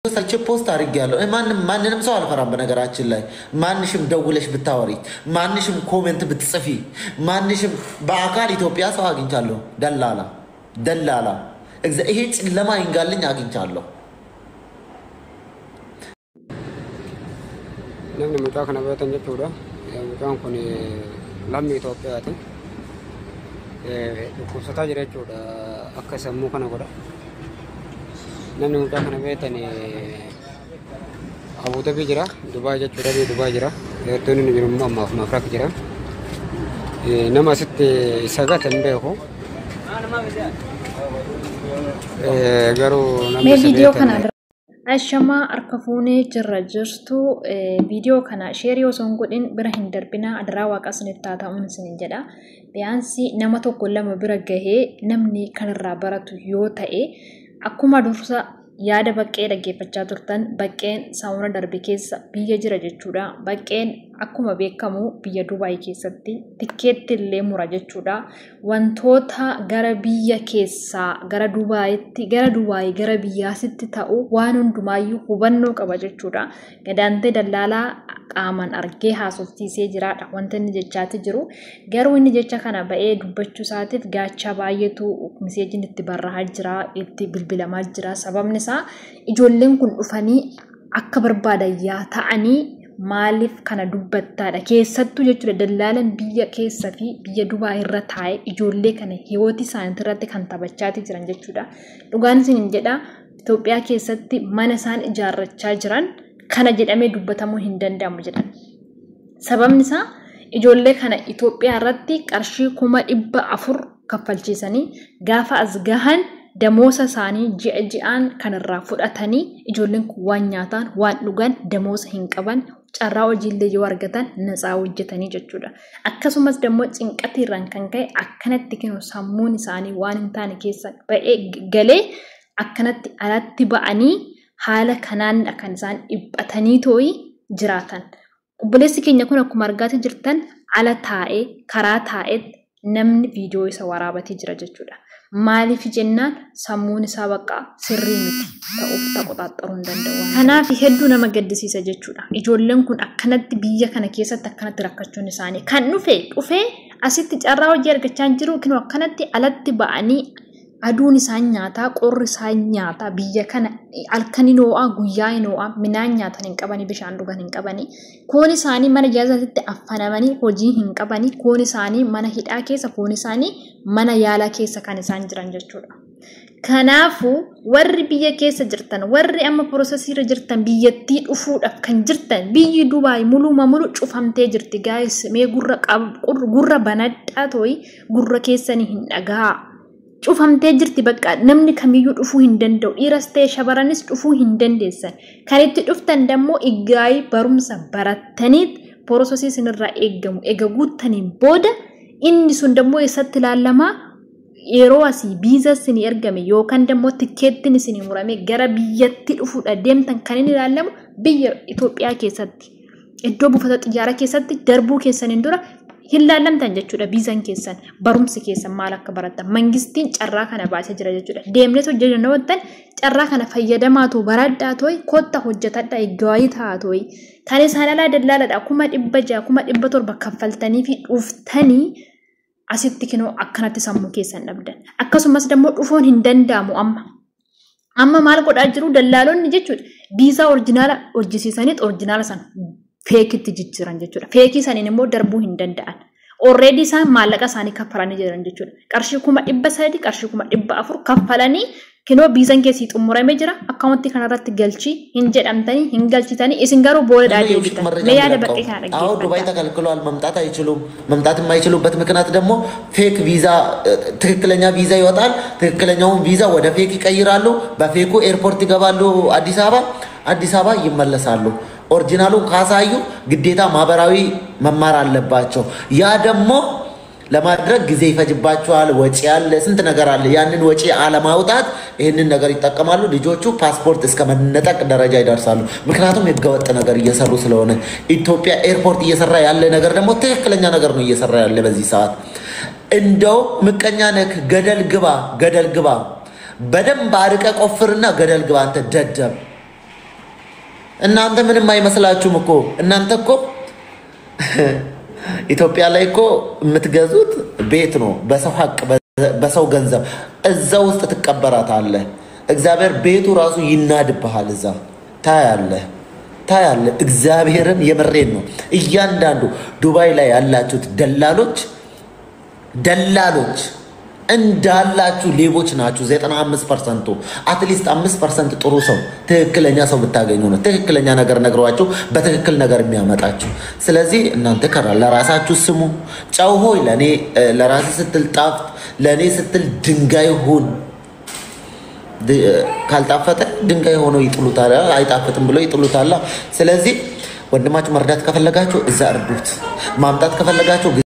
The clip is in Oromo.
ሰርች ፖስት አድርጌያለሁ ማንንም ሰው አልፈራም በነገራችን ላይ ማንሽም ደውለሽ ብታወሪ ማንሽም ኮሜንት ብትጽፊ ማንሽም በአካል ኢትዮጵያ ሰው አግኝቻለሁ ደላላ ይሄ ጨለማ ይንጋልኝ አግኝቻለሁ namni mucaa kana baratan jechuudha mucaan kun lammii Itoophiyaati dhukkubsataa jira jechuudha akka sammuu kana godha namni mucaa kana baratan Abu Dhabi jira Dubai jechuudha Dubai jira yeroo inni jiru ammaaf Mafraq jira nama asitti sagatan beeku garuu namni video kana Ashama arkafune jirra jirtu video kana share yoo son godin bira hin darbina adara waaqasni taata unsin jedha biyaansi nama tokko lama bira gahe namni kanarra baratu yoo ta'e akkuma dursa yaada baqqee dhaggeeffachaa turtan baqqeen saawuna darbe keessa biyya jira jechuudha baqqeen akkuma beekamu biyya Dubai keessatti tikeetti illee mura jechuudha wantoota gara biyya keessaa gara Dubaiitti gara biyyaasitti ta'u waan hundumaayyuu hubannoo qaba jechuudha gadaantee dallaalaa qaaman argee haasofsiisee jiraadha wanta inni jechaati jiru garuu inni jecha kana ba'ee dubbachuu isaatiif gaachaa baay'eetu miseejiin itti barraa'aa jira itti bilbilamaa jira sababni isaa ijoolleen kun dhufanii akka barbaadan yaa ta'anii maaliif kana dubbattaadha keessattuu jechuudha dallaalan biyya keessa fi biyya Dubai irra taa'ee ijoollee kana hiwooti isaanii irratti kan taphachaati jiran jechuudha dhugaan isin jedha Itoophiyaa keessatti mana isaan ijaarrachaa jiran kana jedhamee dubbatamuu hin danda'amu jedhan sababni isaa ijoollee kana Itoophiyaa irratti qarshii 400 kaffalchiisanii gaafa as gahan damoosa isaanii ji'aan kanarraa fudhatanii ijoolleen kun waan nyaataan waan dhugan damoosa hin qaban carraa hojiillee yoo argatan natsaa hojjetanii jechuudha akkasumas dammoo cinqatiirraan kan ka'e akkanatti kennu sammuun isaanii waan hin taane keessa ba'ee galee akkanatti alatti ba'anii haala kanaan kan isaan dhiphatanii tooyi jiraatan obboleessi keenya kun akkuma argaati jirtan ala taa'ee karaa taa'ee namni viidiyoo isa waraabatee jira jechuudha maaliif jennaan sammuun isaa bakka sirrii miti ta'uuf taqoxaxxaruu hin danda'u kanaaf hedduu nama gaddisiisa jechuudha ijoolleen kun akkanatti biyya kana keessatti akkanatti rakkachuun isaanii kan dhufee asitti carraa hojii argachaa jiru kinoo akkanatti alatti ba'anii aduun isaan nyaataa qorri isaan nyaataa biyya kana halkanii noo'aa guyyaa noo'aa midhaan nyaatan hin qabanii bishaan dhugan hin qabanii koon isaanii mana jaazaatti affanamanii hojii hin qabanii koon isaanii mana hidhaa keessa koon isaanii mana yaalaa keessa kan isaan jiran jechuudha kanaafu warri biyya keessa jirtan warri amma prosesiirra jirtan biyyattii dhufuudhaaf kan jirtan biyyi Dubai mulu cufamtee jirti gaayis mee gurra banadhaa tooyi gurra keessanii hin dhagaa cufamtee jirti bakka namni kamiyyuu dhufuu hin danda'u dhiiras ta'e shabaranis dhufuu hin dandeessan kan itti dhuftan dammoo iggaay barumsa barattanii prosesii isinirraa eeggamu eega guuttaniin booda inni sun dammoo eessatti ilaalamaa yeroo asii viizaa isinii ergame yookaan dammoo tikeettiin isinii murame gara biyyatti dhufuudha deemtan kan inni ilaalamu biyya Itoophiyaa keessatti iddoo buufata xiyyaara keessatti darbuu keessaniin dura hilaalamtan jechuudha viizaan keessan barumsi keessan maal akka baratan mangistiin carraa kana baasee jira jechuudha deemnee hojjetan wanttan carraa kana fayyadamaatu baradhaa tooy kotta hojjetadha eeggaayii taatooy kan isaan alaa dallaaladha 600,700 kaffaltanii fi dhuftanii asitti kinoo akkanatti sammuu keessan dhabdan akkasumas dammoo dhufoon hin danda'amu amma maal godhaa jiru dallaalonni jechuudha viizaa orjinaala hojjisiisanii orjinaala san feekitti jijjiiran jechuudha feekii saniin immoo darbuu hin danda'an already isaan maallaqa isaanii kaffalanii jiran jechuudha qarshii 300 qarshii 400 kaffalanii kinoo viizaan keessi xumuramee jira akkaawuntii kanarratti galchii hin jedhamtanii hin galchitanii isin garuu booda deebitan mee yaada baqqee kana dhaggeeffadha አዎ ዱባይ ተከልክሏል መምጣት የማይችሉበት ምክንያት ደግሞ ፌክ ቪዛ ትክክለኛ ቪዛ ይወጣል ትክክለኛውን ቪዛ ወደ ፌክ ይቀይራሉ በፌኩ ኤርፖርት ይገባሉ አዲስ አበባ ይመለሳሉ ኦሪጂናሉን ካሳዩ ግዴታ ማህበራዊ መማር አለባቸው ያ ደግሞ ለማድረግ ጊዜ ይፈጅባቸዋል ወጪ ያለ ስንት ነገር አለ ያንን ወጪ አለማውጣት ይሄንን ነገር ይጠቀማሉ ልጆቹ ፓስፖርት እስከ መነጠቅ ደረጃ ይደርሳሉ ምክንያቱም የገወጥ ነገር እየሰሩ ስለሆነ ኢትዮጵያ ኤርፖርት እየሰራ ያለ ነገር ደግሞ ትክክለኛ ነገር ነው እየሰራ ያለ በዚህ ሰዓት እንደው ምቀኛ ነክ ገደል ግባ በደንብ አርቀ ቆፍርና ገደል ግባ አንተ ደደብ እናንተ ምንም አይመስላችሁም እኮ እናንተ እኮ ኢትዮጵያ ላይ እኮ የምትገዙት ቤት ነው በሰው ሀቅ በሰው ገንዘብ እዛ ውስጥ ትቀበራታለህ እግዚአብሔር ቤቱ ራሱ ይናድብሃል እዛ ታያለህ እግዚአብሔርን የምሬን ነው እያንዳንዱ ዱባይ ላይ ያላችሁት ደላሎች እንዳላችሁ ሌቦች ናችሁ 95% አትሊስት 5% ጥሩ ሰው ትክክለኛ ሰው ብታገኙ ነው ትክክለኛ ነገር ነግሯችሁ በትክክል ነገር የሚያመጣችሁ ስለዚህ እናንተ ለራሳችሁ ስሙ ጨው ሆይ ለራስ ስትል ጣፍጥ ለኔ ስትል ድንጋይ ሁን ካልጣፈጠ ድንጋይ ሆኖ ይጥሉታል አይጣፍጥም ብሎ ይጥሉታል ስለዚህ ወንድማችሁ መርዳት ከፈለጋችሁ እዛ እርዱት ማምጣት ከፈለጋችሁ